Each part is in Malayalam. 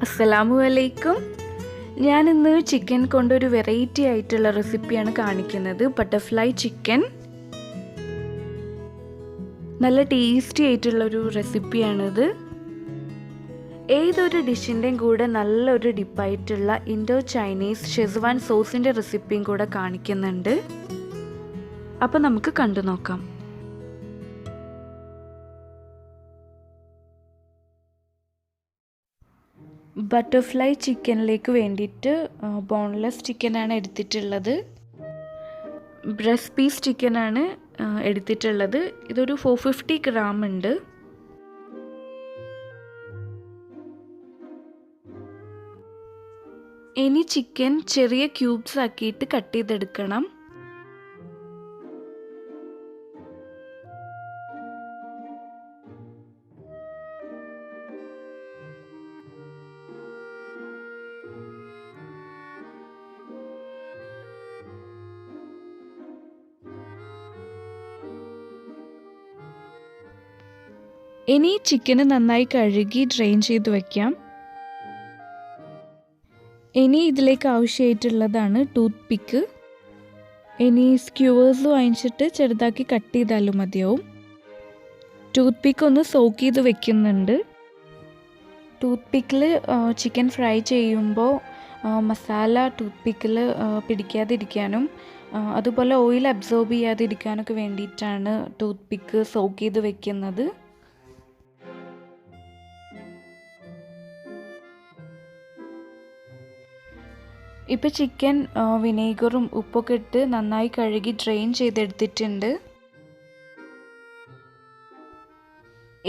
അസ്സലാമു അലൈക്കും. ഞാനിന്ന് ചിക്കൻ കൊണ്ടൊരു വെറൈറ്റി ആയിട്ടുള്ള റെസിപ്പിയാണ് കാണിക്കുന്നത്. Butterfly chicken. നല്ല ടേസ്റ്റി ആയിട്ടുള്ളൊരു റെസിപ്പിയാണിത്. ഏതൊരു ഡിഷിൻ്റെയും കൂടെ നല്ലൊരു ഡിപ്പായിട്ടുള്ള ഇൻഡോ ചൈനീസ് ഷെസ്വാൻ സോസിൻ്റെ റെസിപ്പിയും കൂടെ കാണിക്കുന്നുണ്ട്. അപ്പോൾ നമുക്ക് കണ്ടു നോക്കാം. ബട്ടർഫ്ലൈ ചിക്കനിലേക്ക് വേണ്ടിയിട്ട് ബോൺലെസ് ചിക്കനാണ് എടുത്തിട്ടുള്ളത്. ബ്രസ്റ്റ് പീസ് ചിക്കനാണ് എടുത്തിട്ടുള്ളത്. ഇതൊരു 450 ഗ്രാം ഉണ്ട്. ഇനി ചിക്കൻ ചെറിയ ക്യൂബ്സ് ആക്കിയിട്ട് കട്ട് ചെയ്തെടുക്കണം. ഇനി ചിക്കന് നന്നായി കഴുകി ഡ്രെയിൻ ചെയ്ത് വയ്ക്കാം. ഇനി ഇതിലേക്ക് ആവശ്യമായിട്ടുള്ളതാണ് ടൂത്ത് പിക്ക്. ഇനി സ്ക്യൂവേഴ്സ് വാങ്ങിച്ചിട്ട് ചെറുതാക്കി കട്ട് ചെയ്താലും മതിയാവും. ടൂത്ത് പിക്ക് ഒന്ന് സോക്ക് ചെയ്ത് വെക്കുന്നുണ്ട്. ടൂത്ത് പിക്കിൽ ചിക്കൻ ഫ്രൈ ചെയ്യുമ്പോൾ മസാല ടൂത്ത് പിക്കിൽ പിടിക്കാതിരിക്കാനും അതുപോലെ ഓയിൽ അബ്സോർബ് ചെയ്യാതിരിക്കാനൊക്കെ വേണ്ടിയിട്ടാണ് ടൂത്ത് പിക്ക് സോക്ക് ചെയ്ത് വെക്കുന്നത്. ഇപ്പോൾ ചിക്കൻ വിനേഗറും ഉപ്പൊക്കെ ഇട്ട് നന്നായി കഴുകി ഡ്രെയിൻ ചെയ്തെടുത്തിട്ടുണ്ട്.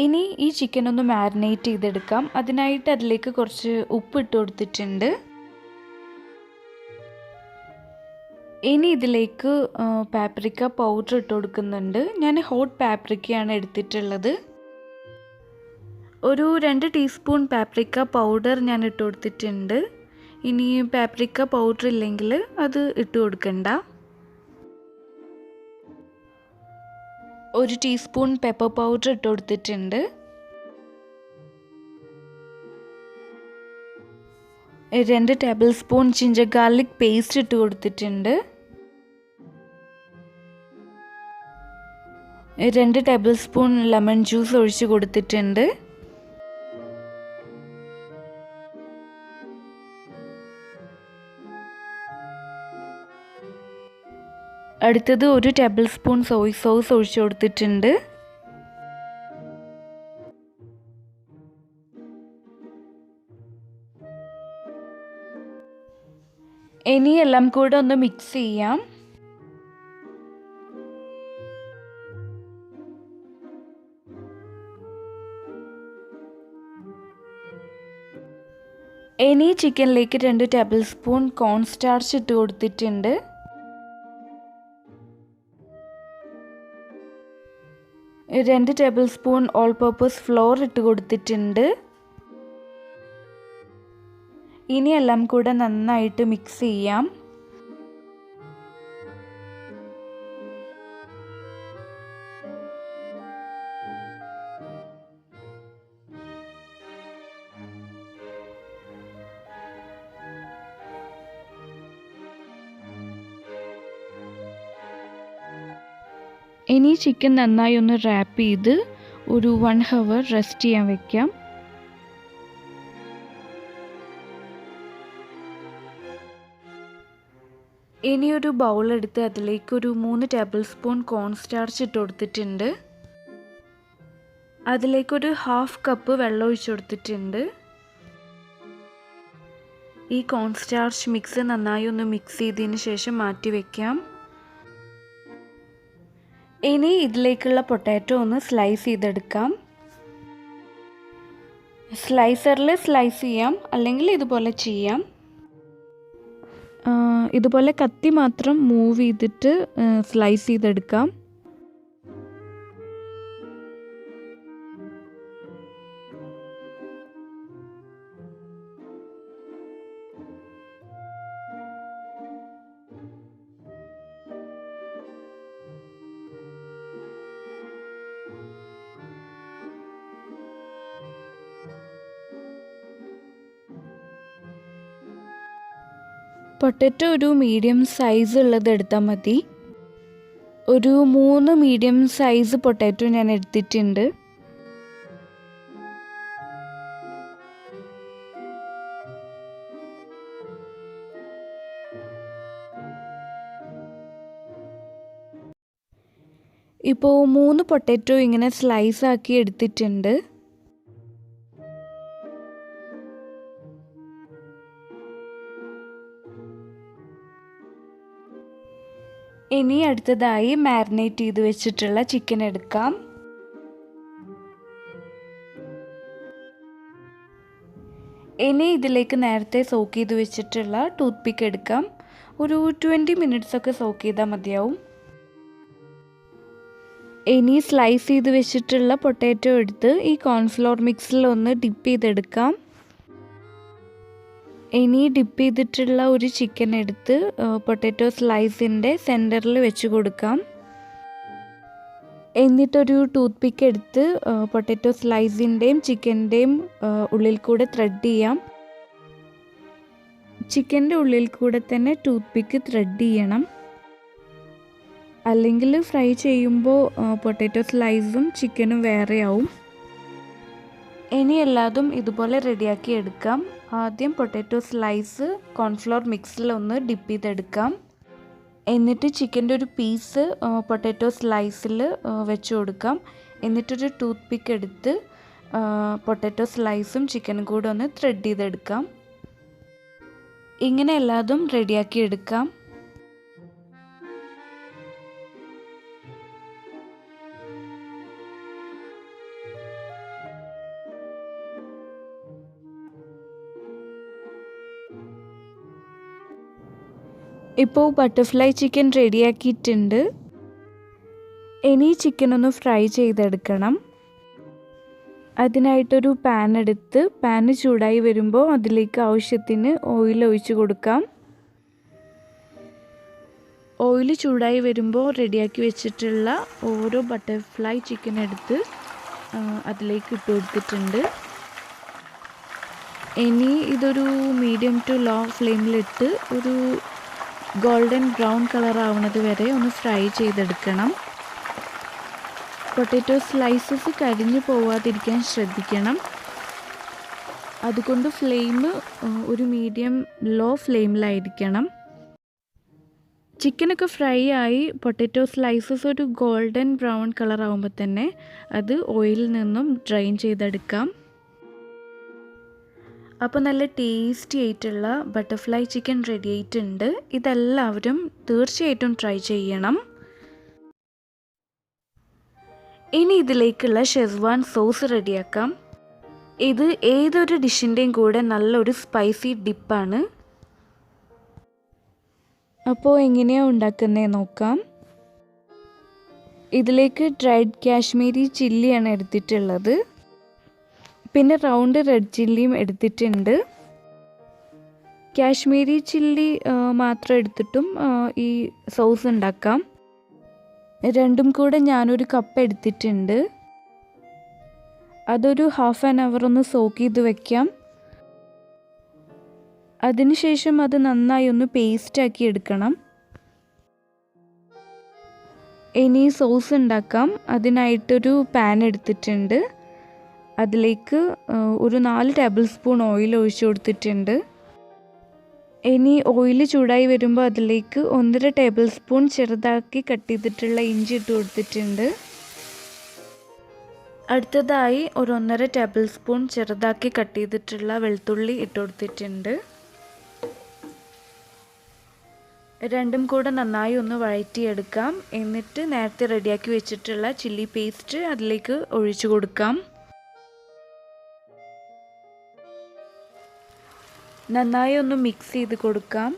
ഇനി ഈ ചിക്കൻ ഒന്ന് മാരിനേറ്റ് ചെയ്തെടുക്കാം. അതിനായിട്ട് അതിലേക്ക് കുറച്ച് ഉപ്പ് ഇട്ട് കൊടുത്തിട്ടുണ്ട്. ഇനി ഇതിലേക്ക് പാപ്രിക്ക പൗഡർ ഇട്ട് കൊടുക്കുന്നുണ്ട്. ഞാൻ ഹോട്ട് പാപ്രിക്കയാണ് എടുത്തിട്ടുള്ളത്. ഒരു 2 ടീസ്പൂൺ പാപ്രിക്ക പൗഡർ ഞാൻ ഇട്ട് കൊടുത്തിട്ടുണ്ട്. ഇനി പാപ്രിക്ക പൗഡർ ഇല്ലെങ്കിൽ അത് ഇട്ട് കൊടുക്കണ്ട. 1 ടീസ്പൂൺ പെപ്പർ പൗഡർ ഇട്ട് കൊടുത്തിട്ടുണ്ട്. 2 table spoon ginger garlic paste ഇട്ട് കൊടുത്തിട്ടുണ്ട്. 2 ടേബിൾ സ്പൂൺ ലെമൺ ജ്യൂസ് ഒഴിച്ച് കൊടുത്തിട്ടുണ്ട്. അടുത്തത് 1 ടേബിൾ സ്പൂൺ സോയ് സോസ് ഒഴിച്ച് കൊടുത്തിട്ടുണ്ട്. ഇനി എല്ലാം കൂടെ ഒന്ന് മിക്സ് ചെയ്യാം. ഇനി ചിക്കനിലേക്ക് 2 ടേബിൾ സ്പൂൺ കോൺ സ്റ്റാർച്ച് ഇട്ട് കൊടുത്തിട്ടുണ്ട്. 2 table spoon all purpose floor ഇട്ട് കൊടുത്തിട്ടുണ്ട്. ഇനി എല്ലാം കൂടെ നന്നായിട്ട് മിക്സ് ചെയ്യാം. ഇനി ചിക്കൻ നന്നായി ഒന്ന് റാപ്പ് ചെയ്ത് ഒരു 1 hour റെസ്റ്റ് ചെയ്യാൻ വെക്കാം. ഇനി ഒരു ബൗൾ എടുത്ത് അതിലേക്ക് ഒരു 3 ടേബിൾ സ്പൂൺ കോൺ സ്റ്റാർച്ച് ഇട്ട് കൊടുത്തിട്ടുണ്ട്. അതിലേക്കൊരു 1/2 കപ്പ് വെള്ളം ഒഴിച്ച് കൊടുത്തിട്ടുണ്ട്. ഈ കോൺ സ്റ്റാർച്ച് മിക്സ് നന്നായി ഒന്ന് മിക്സ് ചെയ്തതിന് ശേഷം മാറ്റി വയ്ക്കാം. ഇനി ഇതിലേക്കുള്ള പൊട്ടാറ്റോ ഒന്ന് സ്ലൈസ് ചെയ്തെടുക്കാം. സ്ലൈസറിൽ സ്ലൈസ് ചെയ്യാം, അല്ലെങ്കിൽ ഇതുപോലെ ചെയ്യാം. ഇതുപോലെ കത്തി മാത്രം മൂവ് ചെയ്തിട്ട് സ്ലൈസ് ചെയ്തെടുക്കാം. പൊട്ടറ്റോ ഒരു മീഡിയം സൈസ് ഉള്ളത് എടുത്താൽ മതി. ഒരു 3 മീഡിയം സൈസ് പൊട്ടാറ്റോ ഞാൻ എടുത്തിട്ടുണ്ട്. ഇപ്പോൾ 3 പൊട്ടാറ്റോ ഇങ്ങനെ സ്ലൈസ് ആക്കി എടുത്തിട്ടുണ്ട്. ഇനി അടുത്തതായി മാരിനേറ്റ് ചെയ്ത് വെച്ചിട്ടുള്ള ചിക്കൻ എടുക്കാം. ഇനി ഇതിലേക്ക് നേരത്തെ സോക്ക് ചെയ്ത് വെച്ചിട്ടുള്ള ടൂത്ത് പിക്ക് എടുക്കാം. ഒരു 20 മിനിറ്റ്സ് ഒക്കെ സോക്ക് ചെയ്താൽ മതിയാവും. ഇനി സ്ലൈസ് ചെയ്ത് വെച്ചിട്ടുള്ള പൊട്ടാറ്റോ എടുത്ത് ഈ കോൺഫ്ലോർ മിക്സിൽ ഒന്ന് ഡിപ്പ് ചെയ്തെടുക്കാം. ഇനി ഡിപ്പ് ചെയ്തിട്ടുള്ള ഒരു ചിക്കൻ എടുത്ത് പൊട്ടാറ്റോ സ്ലൈസിൻ്റെ സെൻറ്ററിൽ വെച്ച് കൊടുക്കാം. എന്നിട്ടൊരു ടൂത്ത് പിക്ക് എടുത്ത് പൊട്ടാറ്റോ സ്ലൈസിൻ്റെയും ചിക്കൻ്റെയും ഉള്ളിൽ കൂടെ ത്രെഡ് ചെയ്യാം. ചിക്കൻ്റെ ഉള്ളിൽ കൂടെ തന്നെ ടൂത്ത് പിക്ക് ത്രെഡ് ചെയ്യണം. അല്ലെങ്കിൽ ഫ്രൈ ചെയ്യുമ്പോൾ പൊട്ടാറ്റോ സ്ലൈസും ചിക്കനും വേറെയാവും. ഇനി എല്ലാതും ഇതുപോലെ റെഡിയാക്കി എടുക്കാം. ആദ്യം പൊട്ടാറ്റോ സ്ലൈസ് കോൺഫ്ലോർ മിക്സിൽ ഒന്ന് ഡിപ്പ് ചെയ്തെടുക്കാം. എന്നിട്ട് ചിക്കൻ്റെ ഒരു പീസ് പൊട്ടാറ്റോ സ്ലൈസിൽ വെച്ച് കൊടുക്കാം. എന്നിട്ടൊരു ടൂത്ത് പിക്ക് എടുത്ത് പൊട്ടാറ്റോ സ്ലൈസും ചിക്കനും കൂടെ ഒന്ന് ത്രെഡ് ചെയ്തെടുക്കാം. ഇങ്ങനെ എല്ലാതും റെഡിയാക്കി എടുക്കാം. ഇപ്പോൾ ബട്ടർഫ്ലൈ ചിക്കൻ റെഡിയാക്കിയിട്ടുണ്ട്. ഇനി ചിക്കൻ ഒന്ന് ഫ്രൈ ചെയ്തെടുക്കണം. അതിനായിട്ടൊരു പാൻ എടുത്ത് പാന് ചൂടായി വരുമ്പോൾ അതിലേക്ക് ആവശ്യത്തിന് ഓയിൽ ഒഴിച്ച് കൊടുക്കാം. ഓയിൽ ചൂടായി വരുമ്പോൾ റെഡിയാക്കി വെച്ചിട്ടുള്ള ഓരോ ബട്ടർഫ്ലൈ ചിക്കൻ എടുത്ത് അതിലേക്ക് ഇട്ട് കൊടുത്തിട്ടുണ്ട്. ഇനി ഇതൊരു മീഡിയം ടു ലോ ഫ്ലെയിമിലിട്ട് ഒരു ഗോൾഡൻ ബ്രൗൺ കളർ ആവുന്നത് വരെ ഒന്ന് ഫ്രൈ ചെയ്തെടുക്കണം. പൊട്ടാറ്റോ സ്ലൈസസ് കരിഞ്ഞു പോവാതിരിക്കാൻ ശ്രദ്ധിക്കണം. അതുകൊണ്ട് ഫ്ലെയിം ഒരു മീഡിയം ലോ ഫ്ലെയിമിലായിരിക്കണം. ചിക്കനൊക്കെ ഫ്രൈ ആയി പൊട്ടാറ്റോ സ്ലൈസസ് ഒരു ഗോൾഡൻ ബ്രൗൺ കളർ ആവുമ്പോൾ തന്നെ അത് ഓയിലിൽ നിന്നും ഡ്രെയിൻ ചെയ്തെടുക്കാം. അപ്പോൾ നല്ല ടേസ്റ്റി ആയിട്ടുള്ള ബട്ടർഫ്ലൈ ചിക്കൻ റെഡി ആയിട്ടുണ്ട്. ഇതെല്ലാവരും തീർച്ചയായിട്ടും ട്രൈ ചെയ്യണം. ഇനി ഇതിലേക്കുള്ള ഷെസ്വാൻ സോസ് റെഡിയാക്കാം. ഇത് ഏതൊരു ഡിഷിൻ്റെയും കൂടെ നല്ലൊരു സ്പൈസി ഡിപ്പാണ്. അപ്പോൾ എങ്ങനെയാണ് ഉണ്ടാക്കുന്നത് നോക്കാം. ഇതിലേക്ക് ഡ്രൈഡ് കാശ്മീരി ചില്ലിയാണ് എടുത്തിട്ടുള്ളത്. പിന്നെ റൗണ്ട് റെഡ് ചില്ലിയും എടുത്തിട്ടുണ്ട്. കാശ്മീരി ചില്ലി മാത്രം എടുത്തിട്ടും ഈ സോസ് ഉണ്ടാക്കാം. രണ്ടും കൂടെ ഞാനൊരു കപ്പ് എടുത്തിട്ടുണ്ട്. അതൊരു ഹാഫ് ആൻ അവർ ഒന്ന് സോക്ക് ചെയ്ത് വെക്കാം. അതിനുശേഷം അത് നന്നായി ഒന്ന് പേസ്റ്റാക്കി എടുക്കണം. ഇനി സോസ് ഉണ്ടാക്കാം. അതിനായിട്ടൊരു പാൻ എടുത്തിട്ടുണ്ട്. അതിലേക്ക് ഒരു 4 ടേബിൾ സ്പൂൺ ഓയിൽ ഒഴിച്ചു കൊടുത്തിട്ടുണ്ട്. ഇനി ഓയിൽ ചൂടായി വരുമ്പോൾ അതിലേക്ക് 1.5 ടേബിൾ സ്പൂൺ ചെറുതാക്കി കട്ട് ചെയ്തിട്ടുള്ള ഇഞ്ചി ഇട്ട് കൊടുത്തിട്ടുണ്ട്. അടുത്തതായി ഒരു 1.5 ടേബിൾ സ്പൂൺ ചെറുതാക്കി കട്ട് ചെയ്തിട്ടുള്ള വെളുത്തുള്ളി ഇട്ട് കൊടുത്തിട്ടുണ്ട്. രണ്ടും കൂടെ നന്നായി ഒന്ന് വഴറ്റിയെടുക്കാം. എന്നിട്ട് നേരത്തെ റെഡിയാക്കി വെച്ചിട്ടുള്ള ചില്ലി പേസ്റ്റ് അതിലേക്ക് ഒഴിച്ചു കൊടുക്കാം. നന്നായി ഒന്ന് മിക്സ് ചെയ്ത് കൊടുക്കാം.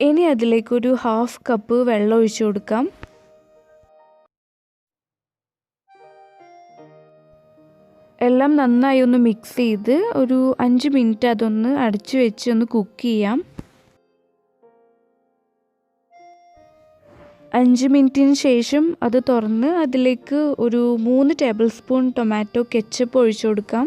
ഇനി അതിലേക്കൊരു ഹാഫ് കപ്പ് വെള്ളം ഒഴിച്ചു കൊടുക്കാം. എല്ലാം നന്നായി ഒന്ന് മിക്സ് ചെയ്ത് ഒരു 5 മിനിറ്റ് അതൊന്ന് അടച്ചു വെച്ച് ഒന്ന് കുക്ക് ചെയ്യാം. 5 മിനിറ്റിന് ശേഷം അത് തുറന്ന് അതിലേക്ക് ഒരു 3 ടേബിൾ സ്പൂൺ ടൊമാറ്റോ കെച്ചപ്പ് ഒഴിച്ചു കൊടുക്കാം.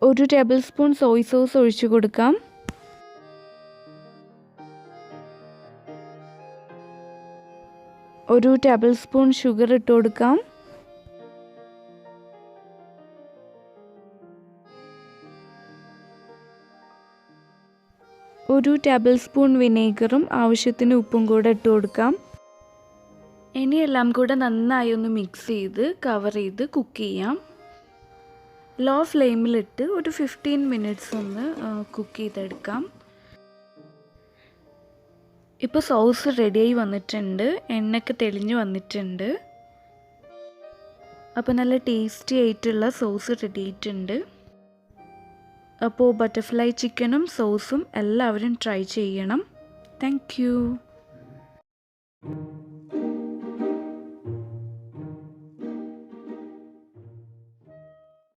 1 ടേബിൾ സ്പൂൺ സോയ് സോസ് ഒഴിച്ചു കൊടുക്കാം. ഒരു ടേബിൾ സ്പൂൺ ഷുഗർ ഇട്ട് കൊടുക്കാം. ഒരു ടേബിൾ സ്പൂൺ വിനേഗറും ആവശ്യത്തിന് ഉപ്പും കൂടെ ഇട്ട് കൊടുക്കാം. ഇനി എല്ലാം കൂടെ നന്നായി ഒന്ന് മിക്സ് ചെയ്ത് കവർ ചെയ്ത് കുക്ക് ചെയ്യാം. ലോ ഫ്ലെയിമിലിട്ട് ഒരു 15 മിനിറ്റ്സ് ഒന്ന് കുക്ക് ചെയ്തെടുക്കാം. ഇപ്പോൾ സോസ് റെഡിയായി വന്നിട്ടുണ്ട്. എണ്ണയൊക്കെ തെളിഞ്ഞ് വന്നിട്ടുണ്ട്. അപ്പോൾ നല്ല ടേസ്റ്റി ആയിട്ടുള്ള സോസ് റെഡി ആയിട്ടുണ്ട്. അപ്പോൾ ബട്ടർഫ്ലൈ ചിക്കനും സോസും എല്ലാവരും ട്രൈ ചെയ്യണം. Thank you.